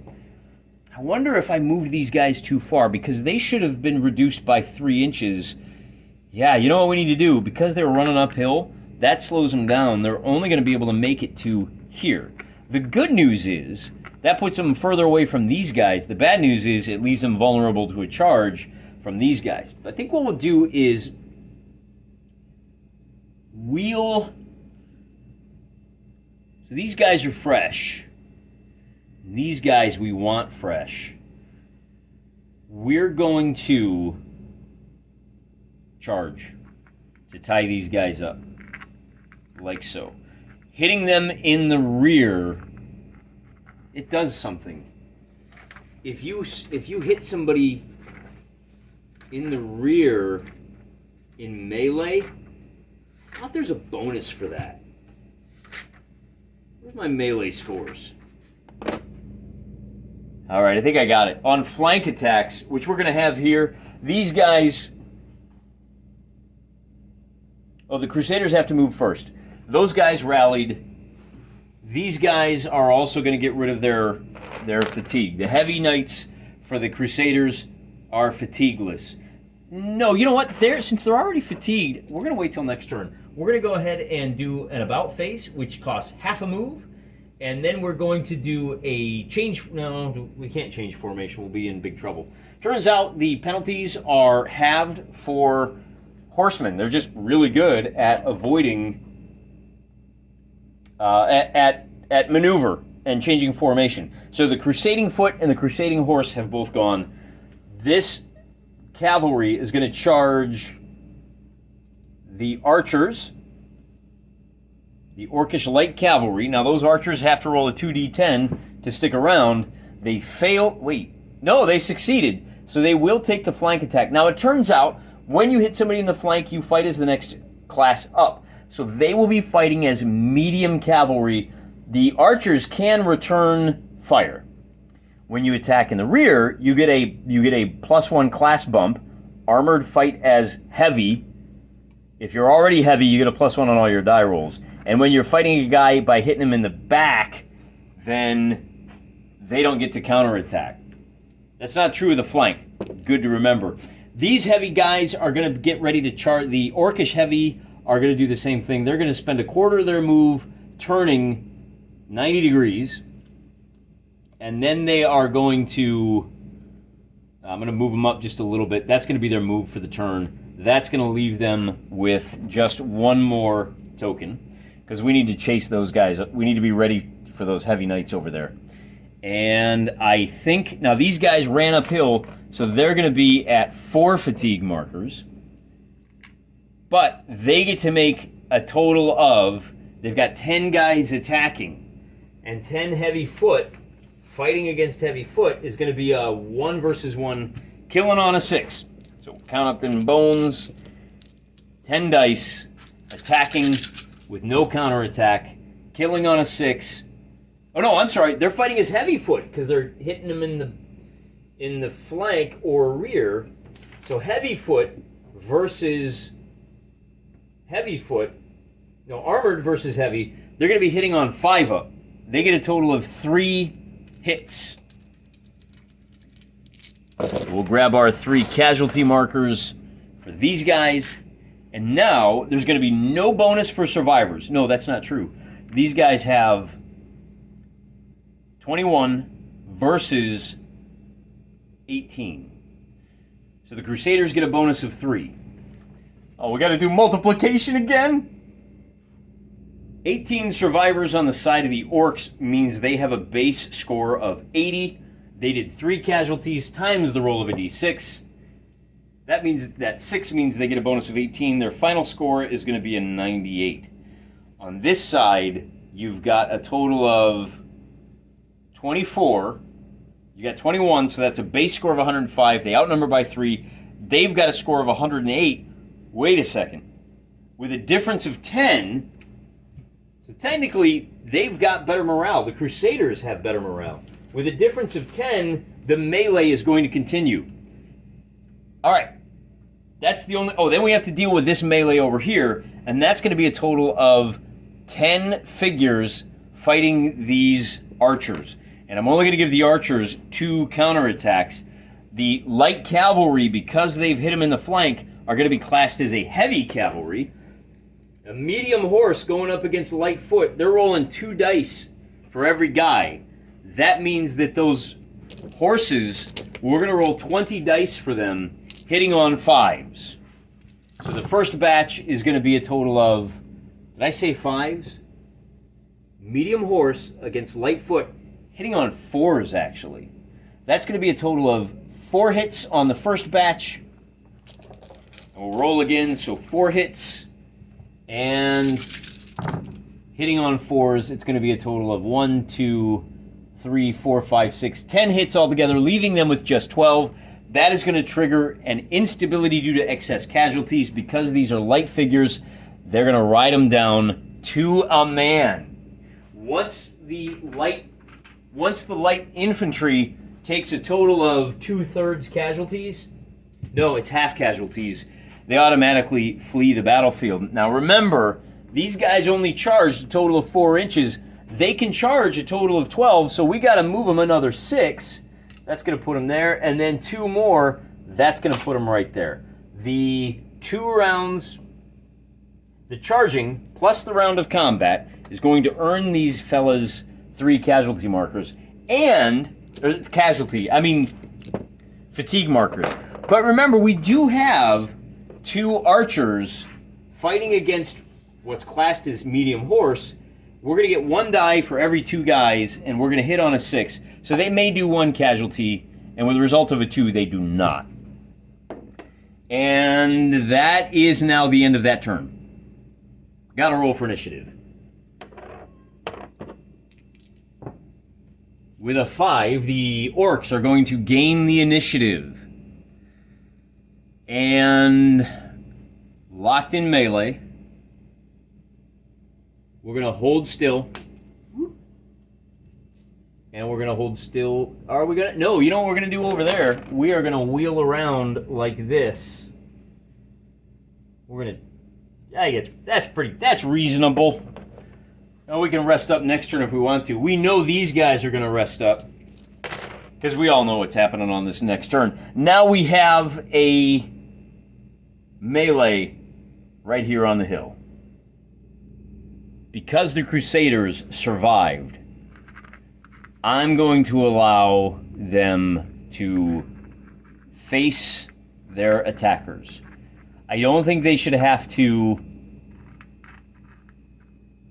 I wonder if I moved these guys too far, because they should have been reduced by 3 inches. Yeah, you know what we need to do? Because they're running uphill, that slows them down. They're only going to be able to make it to here. The good news is that puts them further away from these guys. The bad news is it leaves them vulnerable to a charge from these guys. I think what we'll do is so these guys are fresh. These guys we want fresh. We're going to charge. to tie these guys up, like so. Hitting them in the rear, it does something. If you hit somebody in the rear in melee, I thought there's a bonus for that. Where's my melee scores? All right, I think I got it. On flank attacks, which we're going to have here, these guys... Oh, the Crusaders have to move first. Those guys rallied. These guys are also going to get rid of their fatigue. The heavy knights for the Crusaders are fatigueless. No, you know what? Since they're already fatigued, we're going to wait till next turn. We're going to go ahead and do an about face, which costs half a move. And then we're going to do a change. No, we can't change formation. We'll be in big trouble. Turns out the penalties are halved for horsemen. They're just really good at avoiding, at maneuver and changing formation. So the Crusading Foot and the Crusading Horse have both gone. This cavalry is going to charge the archers, the Orcish Light Cavalry. Now, those archers have to roll a 2d10 to stick around. They fail. Wait. No, they succeeded. So they will take the flank attack. Now, it turns out, when you hit somebody in the flank, you fight as the next class up. So they will be fighting as medium cavalry. The archers can return fire. When you attack in the rear, you get a +1 class bump. Armored fight as heavy. If you're already heavy, you get a +1 on all your die rolls. And when you're fighting a guy by hitting him in the back, then they don't get to counterattack. That's not true of the flank. Good to remember. These heavy guys are going to get ready to charge. The Orcish heavy are going to do the same thing. They're going to spend a quarter of their move turning 90 degrees. And then they are going to... I'm going to move them up just a little bit. That's going to be their move for the turn. That's going to leave them with just one more token. Because we need to chase those guys. We need to be ready for those heavy knights over there. And I think... Now, these guys ran uphill, so they're going to be at 4 fatigue markers. But they get to make a total of... They've got 10 guys attacking. And 10 heavy foot. Fighting against heavy foot is going to be a 1 versus 1. Killing on a 6. So count up them bones. 10 dice. Attacking with no counterattack. Killing on a 6. Oh no, I'm sorry. They're fighting as heavy foot because they're hitting them in the flank or rear. So heavy foot versus heavy foot. No, armored versus heavy. They're going to be hitting on 5 up. They get a total of 3 hits. We'll grab our 3 casualty markers for these guys. And now there's going to be no bonus for survivors. No, that's not true. These guys have 21 versus 18. So the Crusaders get a bonus of 3. Oh, we got to do multiplication again? 18 survivors on the side of the Orcs means they have a base score of 80. They did 3 casualties times the roll of a d6. That means that 6 means they get a bonus of 18. Their final score is going to be a 98. On this side, you've got a total of 24. You got 21, so that's a base score of 105. They outnumber by 3. They've got a score of 108. Wait a second. With a difference of 10, so technically, they've got better morale. The Crusaders have better morale. With a difference of 10, the melee is going to continue. All right. That's the only... Oh, then we have to deal with this melee over here, and that's going to be a total of 10 figures fighting these archers. And I'm only going to give the archers 2 counterattacks. The light cavalry, because they've hit them in the flank, are going to be classed as a heavy cavalry. A medium horse going up against light foot, they're rolling 2 dice for every guy. That means that those horses, we're going to roll 20 dice for them, hitting on 5s. So the first batch is going to be a total of, did I say 5s? Medium horse against light foot, hitting on 4s actually. That's going to be a total of 4 hits on the first batch. We'll roll again, so 4 hits, and hitting on 4s, it's going to be a total of 1, 2, 3, 4, 5, 6, 10 hits altogether, leaving them with just 12. That is going to trigger an instability due to excess casualties. Because these are light figures, they're going to ride them down to a man. Once the light infantry takes a total of 2/3 casualties, no, it's half casualties, they automatically flee the battlefield. Now remember, these guys only charged a total of 4 inches. They can charge a total of 12, so we got to move them another 6. That's going to put them there, and then 2 more, that's going to put them right there. The 2 rounds, the charging plus the round of combat is going to earn these fellas 3 casualty markers, and fatigue markers. But remember, we do have 2 archers fighting against what's classed as medium horse. We're going to get 1 die for every 2 guys, and we're going to hit on a 6. So they may do 1 casualty, and with the result of a 2, they do not. And that is now the end of that turn. Got to roll for initiative. With a 5, the orcs are going to gain the initiative. And locked in melee, we're going to hold still. And we're going to hold still. Are we going to? No, you know what we're going to do over there? We are going to wheel around like this. We're going to... I guess that's reasonable. Now we can rest up next turn if we want to. We know these guys are going to rest up, because we all know what's happening on this next turn. Now we have a melee right here on the hill. Because the Crusaders survived, I'm going to allow them to face their attackers. I don't think they should have to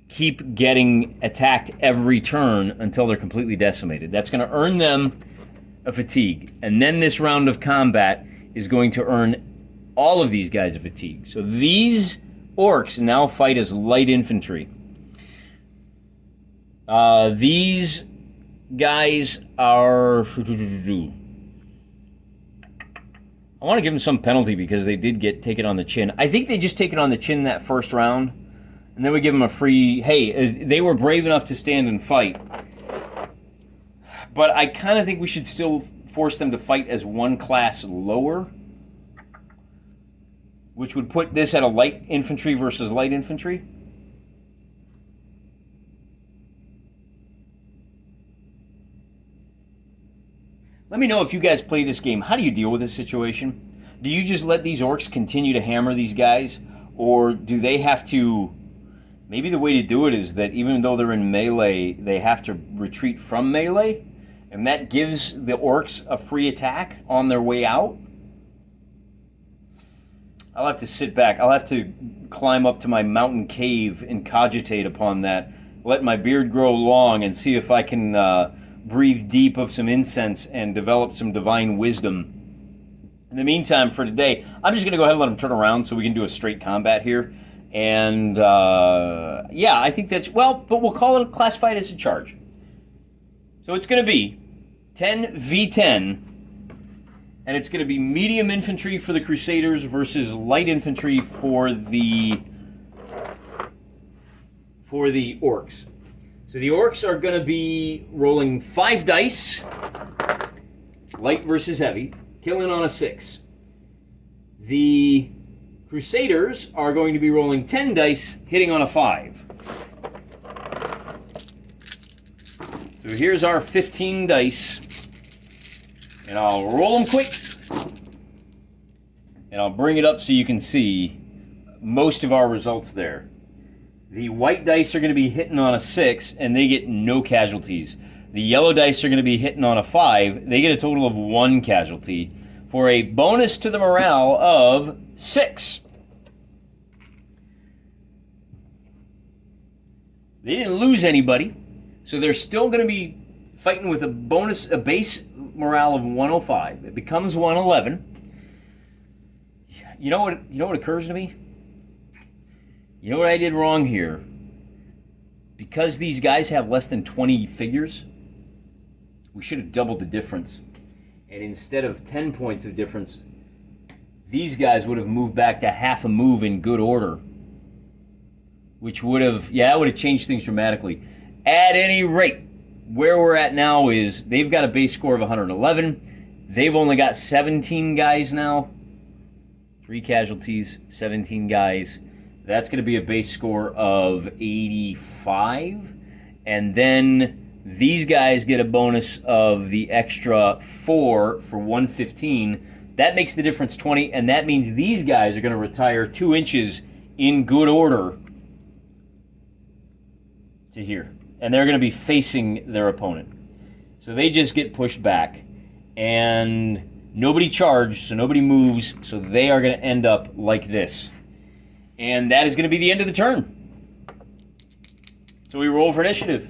keep getting attacked every turn until they're completely decimated. That's going to earn them a fatigue. And then this round of combat is going to earn all of these guys a fatigue. So these orcs now fight as light infantry. These guys are... I want to give them some penalty because they did take it on the chin. I think they just take it on the chin that first round. And then we give them a free, hey, they were brave enough to stand and fight. But I kind of think we should still force them to fight as 1 class lower, which would put this at a light infantry versus light infantry. Let me know if you guys play this game. How do you deal with this situation? Do you just let these orcs continue to hammer these guys? Or do they have to... Maybe the way to do it is that even though they're in melee, they have to retreat from melee, and that gives the orcs a free attack on their way out. I'll have to sit back. I'll have to climb up to my mountain cave and cogitate upon that, let my beard grow long, and see if I can breathe deep of some incense and develop some divine wisdom. In the meantime, for today, I'm just going to go ahead and let them turn around so we can do a straight combat here. And, yeah, I think that's... Well, but we'll call it classified as a charge. So it's going to be 10v10, and it's going to be medium infantry for the Crusaders versus light infantry for the orcs. So the orcs are going to be rolling 5 dice, light versus heavy, killing on a 6. The Crusaders are going to be rolling 10 dice, hitting on a 5. So here's our 15 dice. And I'll roll them quick. And I'll bring it up so you can see most of our results there. The white dice are going to be hitting on a 6, and they get no casualties. The yellow dice are going to be hitting on a 5. They get a total of 1 casualty for a bonus to the morale of 6. They didn't lose anybody, so they're still going to be fighting with a base morale of 105. It becomes 111. You know what occurs to me? You know what I did wrong here? Because these guys have less than 20 figures, we should have doubled the difference. And instead of 10 points of difference, these guys would have moved back to half a move in good order. Which would have, that would have changed things dramatically. At any rate, where we're at now is they've got a base score of 111. They've only got 17 guys now. 3 casualties, 17 guys. That's going to be a base score of 85. And then these guys get a bonus of the extra 4 for 115. That makes the difference 20, and that means these guys are going to retire 2 inches in good order to here. And they're going to be facing their opponent. So they just get pushed back. And nobody charged, so nobody moves, so they are going to end up like this. And that is going to be the end of the turn. So we roll for initiative.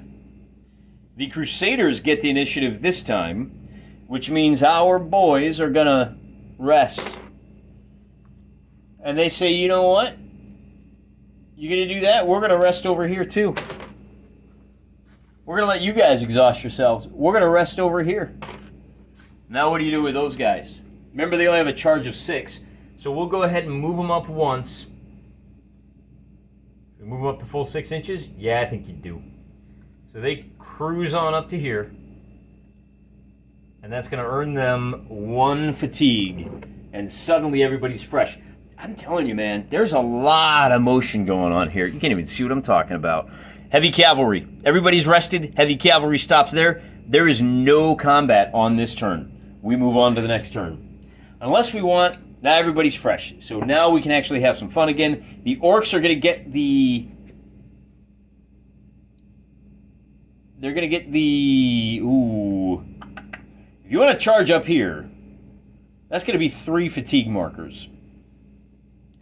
The Crusaders get the initiative this time, which means our boys are going to rest. And they say, you know what? You're going to do that? We're going to rest over here too. We're going to let you guys exhaust yourselves. We're going to rest over here. Now what do you do with those guys? Remember, they only have a charge of 6. So we'll go ahead and move them up once. Move them up to full 6 inches? Yeah, I think you do. So they cruise on up to here. And that's going to earn them 1 fatigue. And suddenly everybody's fresh. I'm telling you, man, there's a lot of motion going on here. You can't even see what I'm talking about. Heavy cavalry. Everybody's rested. Heavy cavalry stops there. There is no combat on this turn. We move on to the next turn. Unless we want... Now everybody's fresh. So now we can actually have some fun again. The orcs are going to get the... They're going to get the... Ooh. If you want to charge up here, that's going to be 3 fatigue markers.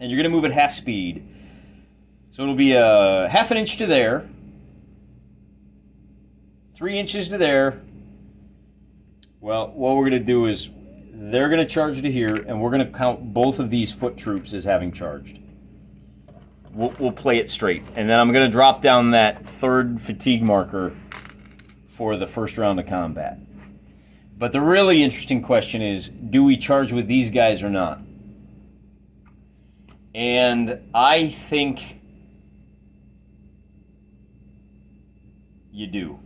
And you're going to move at half speed. So it'll be a half an inch to there. 3 inches to there. Well, what we're going to do is they're going to charge to here, and we're going to count both of these foot troops as having charged. We'll play it straight. And then I'm going to drop down that 3rd fatigue marker for the first round of combat. But the really interesting question is, do we charge with these guys or not? And I think you do.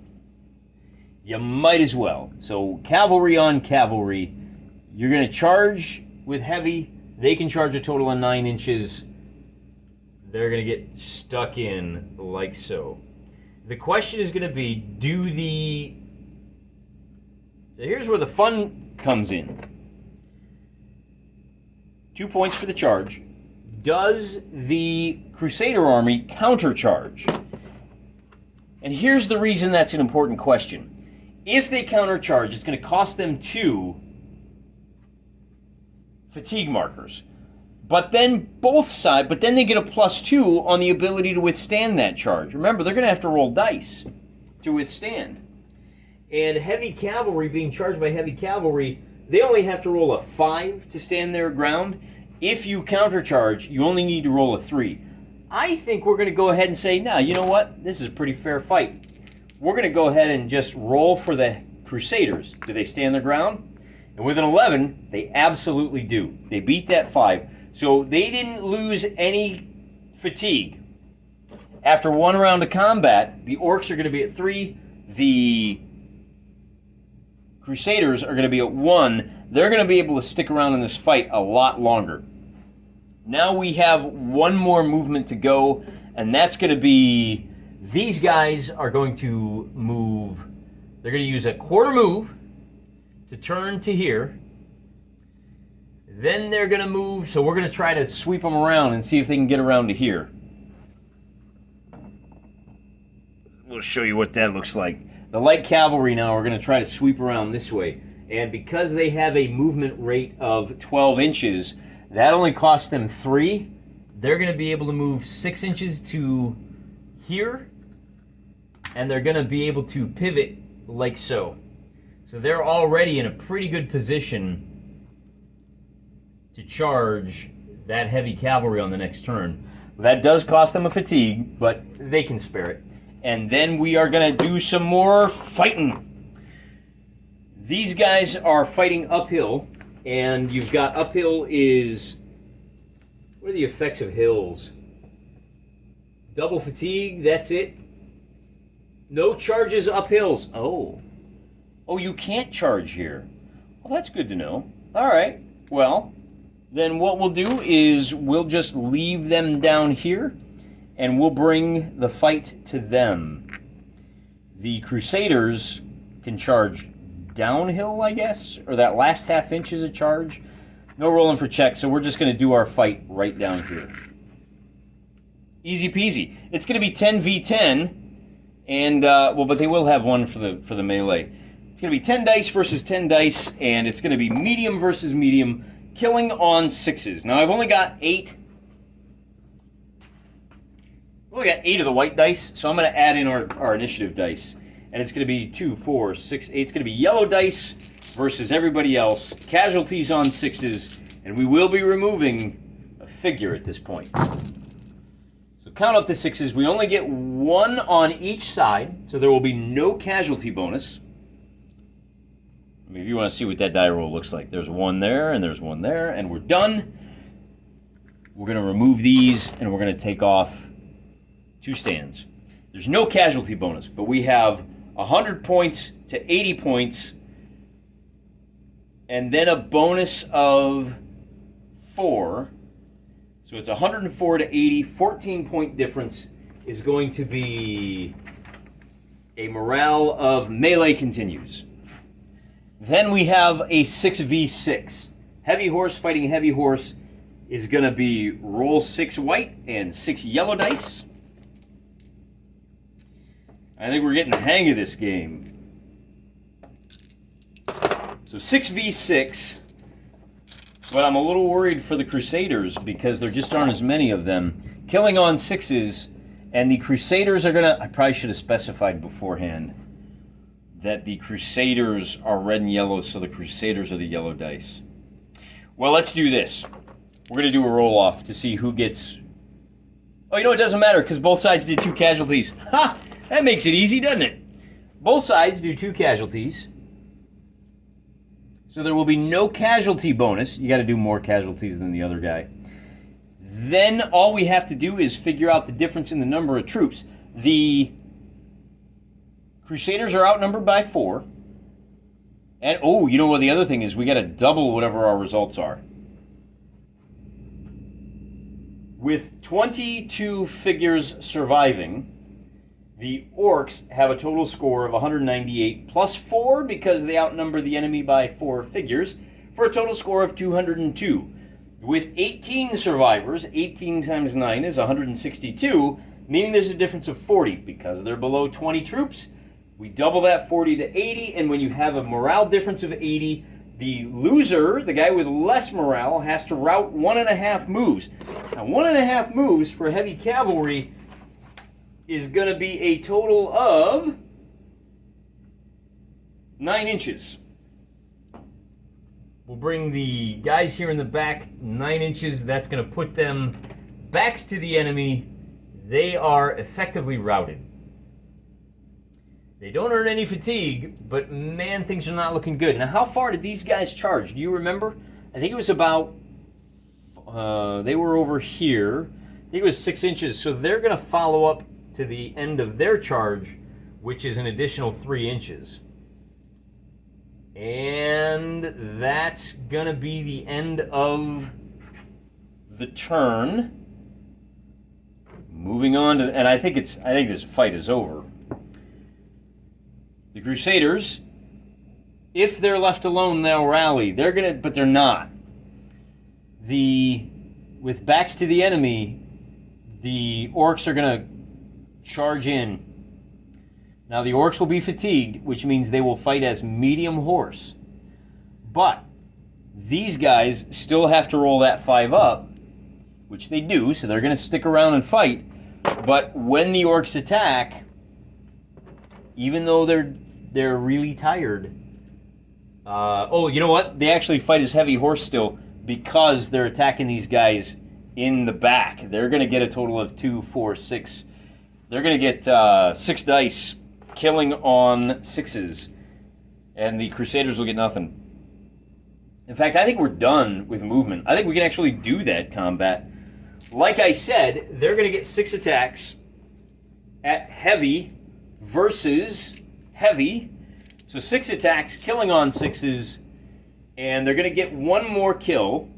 You might as well. So cavalry on cavalry. You're going to charge with heavy. They can charge a total of 9 inches. They're going to get stuck in like so. The question is going to be, So here's where the fun comes in. 2 points for the charge. Does the Crusader army countercharge? And here's the reason that's an important question. If they countercharge, it's going to cost them 2 fatigue markers. But then then they get a +2 on the ability to withstand that charge. Remember, they're going to have to roll dice to withstand. And heavy cavalry, being charged by heavy cavalry, they only have to roll a 5 to stand their ground. If you countercharge, you only need to roll a 3. I think we're going to go ahead and say, no, you know what? This is a pretty fair fight. We're going to go ahead and just roll for the Crusaders. Do they stand their ground? And with an 11, they absolutely do. They beat that 5. So they didn't lose any fatigue. After 1 round of combat, the orcs are going to be at 3. The Crusaders are going to be at 1. They're going to be able to stick around in this fight a lot longer. Now we have 1 more movement to go, and that's going to be, these guys are going to move. They're going to use a quarter move to turn to here. Then they're going to move, so we're going to try to sweep them around and see if they can get around to here. We'll show you what that looks like. The light cavalry now are going to try to sweep around this way. And because they have a movement rate of 12 inches, that only costs them 3. They're going to be able to move 6 inches to here. And they're going to be able to pivot like so. So they're already in a pretty good position to charge that heavy cavalry on the next turn. That does cost them a fatigue, but they can spare it. And then we are going to do some more fighting. These guys are fighting uphill, and you've got uphill is... What are the effects of hills? Double fatigue, that's it. No charges up hills. Oh. Oh, you can't charge here. Well, that's good to know. All right. Well, then what we'll do is we'll just leave them down here, and we'll bring the fight to them. The Crusaders can charge downhill, I guess, or that last half inch is a charge. No rolling for check, so we're just going to do our fight right down here. Easy peasy. It's going to be 10v10, and well, but they will have one for the melee. It's going to be 10 dice versus 10 dice, and it's going to be medium versus medium, killing on 6s. Now I've only got 8. I've only got 8 of the white dice, so I'm going to add in our initiative dice, and it's going to be 2, 4, 6, 8. It's going to be yellow dice versus everybody else. Casualties on 6s, and we will be removing a figure at this point. So count up the 6s. We only get 1 on each side, so there will be no casualty bonus. I mean, if you want to see what that die roll looks like, there's 1 there, and there's 1 there, and we're done. We're going to remove these, and we're going to take off 2 stands. There's no casualty bonus, but we have 100 points to 80 points, and then a bonus of 4. So it's 104 to 80, 14-point difference is going to be a morale of melee continues. Then we have a 6v6. Heavy horse fighting heavy horse is going to be roll 6 white and 6 yellow dice. I think we're getting the hang of this game. So 6v6, but I'm a little worried for the Crusaders because there just aren't as many of them. Killing on 6s, and the Crusaders are going to... I probably should have specified beforehand that the Crusaders are red and yellow, so the Crusaders are the yellow dice. Well, let's do this. We're going to do a roll-off to see who gets... Oh, you know, it doesn't matter, because both sides did 2 casualties. Ha! That makes it easy, doesn't it? Both sides do 2 casualties. So there will be no casualty bonus. You got to do more casualties than the other guy. Then all we have to do is figure out the difference in the number of troops. The Crusaders are outnumbered by 4. And, oh, you know what the other thing is? We got to double whatever our results are. With 22 figures surviving, the Orcs have a total score of 198 plus 4 because they outnumber the enemy by 4 figures for a total score of 202. With 18 survivors, 18 times 9 is 162, meaning there's a difference of 40 because they're below 20 troops. We double that 40 to 80, and when you have a morale difference of 80, the loser, the guy with less morale, has to route 1.5 moves. Now, 1.5 moves for heavy cavalry is going to be a total of 9 inches. We'll bring the guys here in the back 9 inches. That's going to put them backs to the enemy. They are effectively routed. They don't earn any fatigue, but man, things are not looking good. Now, how far did these guys charge? Do you remember? I think it was about, they were over here. I think it was 6 inches. So they're going to follow up to the end of their charge, which is an additional 3 inches. And that's going to be the end of the turn. Moving on to, and I think this fight is over. The Crusaders, if they're left alone, they'll rally. They're gonna, but they're not. With backs to the enemy, the Orcs are gonna charge in. Now the Orcs will be fatigued, which means they will fight as medium horse. But these guys still have to roll that 5 up, which they do, so they're gonna stick around and fight. But when the Orcs attack, even though they're really tired. Oh, you know what? They actually fight as heavy horse still because they're attacking these guys in the back. They're going to get a total of 2, 4, 6. They're going to get 6 dice killing on 6s. And the Crusaders will get nothing. In fact, I think we're done with movement. I think we can actually do that combat. Like I said, they're going to get 6 attacks at heavy versus heavy. So 6 attacks, killing on 6s, and they're going to get 1 more kill.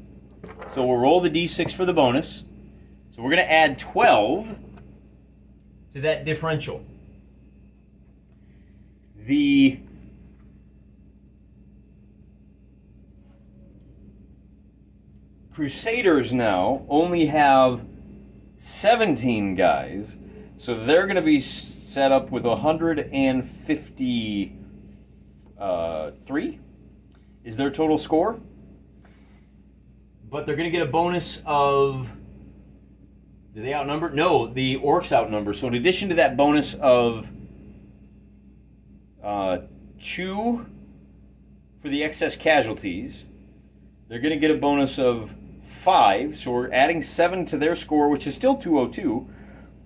So we'll roll the d6 for the bonus. So we're going to add 12 to that differential. The Crusaders now only have 17 guys, so they're going to be set up with 153 is their total score. But they're going to get a bonus of... Do they outnumber? No, the Orcs outnumber. So in addition to that bonus of 2 for the excess casualties, they're going to get a bonus of 5. So we're adding 7 to their score, which is still 202.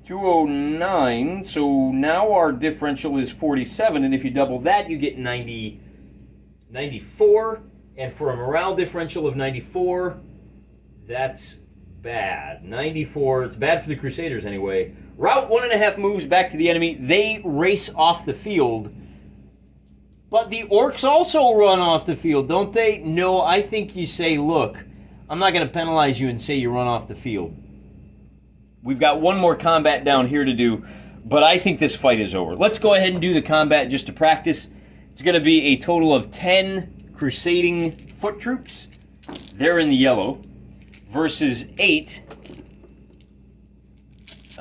209. So now our differential is 47. And if you double that, you get 94. And for a morale differential of 94, that's bad. 94, it's bad for the Crusaders anyway. Route 1.5 moves back to the enemy. They race off the field. But the Orcs also run off the field, don't they? No, I think you say, look, I'm not going to penalize you and say you run off the field. We've got one more combat down here to do, but I think this fight is over. Let's go ahead and do the combat just to practice. It's going to be a total of 10 crusading foot troops. They're in the yellow. Versus 8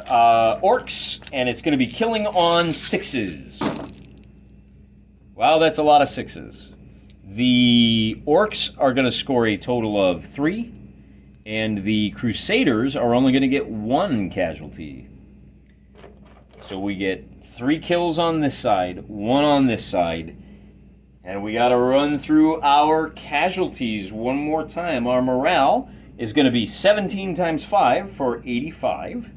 orcs, and it's going to be killing on 6s. Wow, that's a lot of 6s. The orcs are going to score a total of 3, and the Crusaders are only going to get 1 casualty. So we get 3 kills on this side, 1 on this side, and we got to run through our casualties one more time. Our morale is going to be 17 times 5 for 85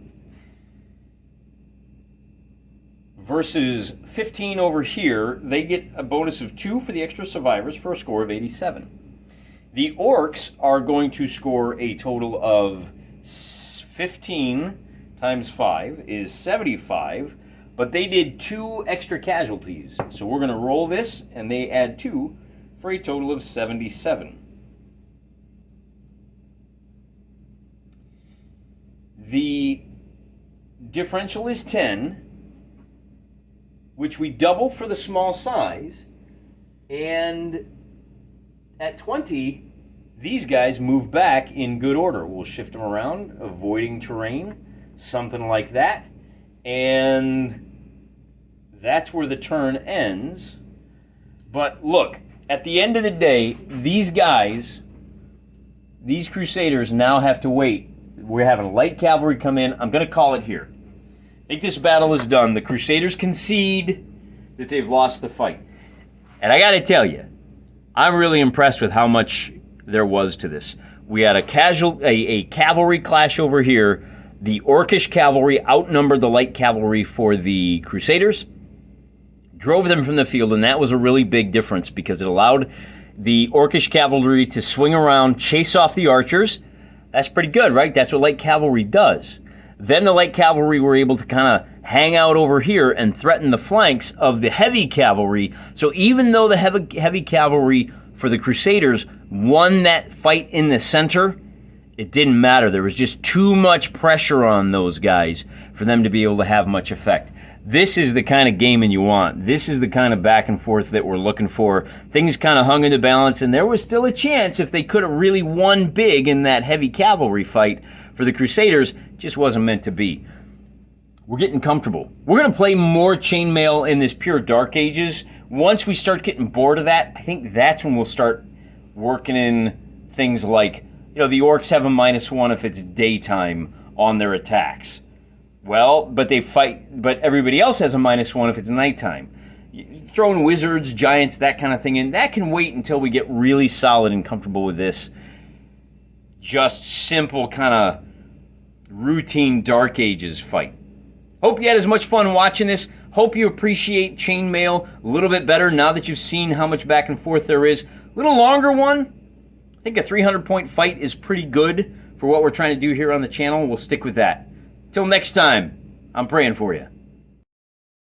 versus 15 over here. They get a bonus of 2 for the extra survivors for a score of 87. The Orcs are going to score a total of 15 times 5 is 75, but they did 2 extra casualties. So we're going to roll this, and they add 2 for a total of 77. The differential is 10, which we double for the small size, and at 20, these guys move back in good order. We'll shift them around, avoiding terrain, something like that, and that's where the turn ends. But look, at the end of the day, these guys, these Crusaders now have to wait. We're having light cavalry come in. I'm going to call it here. I think this battle is done. The Crusaders concede that they've lost the fight. And I got to tell you, I'm really impressed with how much there was to this. We had a cavalry clash over here. The Orcish cavalry outnumbered the light cavalry for the Crusaders, drove them from the field, and that was a really big difference because it allowed the Orcish cavalry to swing around, chase off the archers. That's pretty good, right? That's what light cavalry does. Then the light cavalry were able to kind of hang out over here and threaten the flanks of the heavy cavalry. So even though the heavy cavalry for the Crusaders won that fight in the center, it didn't matter. There was just too much pressure on those guys for them to be able to have much effect. This is the kind of gaming you want. This is the kind of back and forth that we're looking for. Things kind of hung in the balance, and there was still a chance if they could have really won big in that heavy cavalry fight for the Crusaders. It just wasn't meant to be. We're getting comfortable. We're going to play more Chainmail in this pure Dark Ages. Once we start getting bored of that, I think that's when we'll start working in things like, you know, the Orcs have a -1 if it's daytime on their attacks. Well, but they fight, but everybody else has a -1 if it's nighttime. Throwing wizards, giants, that kind of thing in, that can wait until we get really solid and comfortable with this. just simple kind of routine Dark Ages fight. Hope you had as much fun watching this. Hope you appreciate Chainmail a little bit better now that you've seen how much back and forth there is. A little longer one. I think a 300-point fight is pretty good for what we're trying to do here on the channel. We'll stick with that. Till next time, I'm praying for you.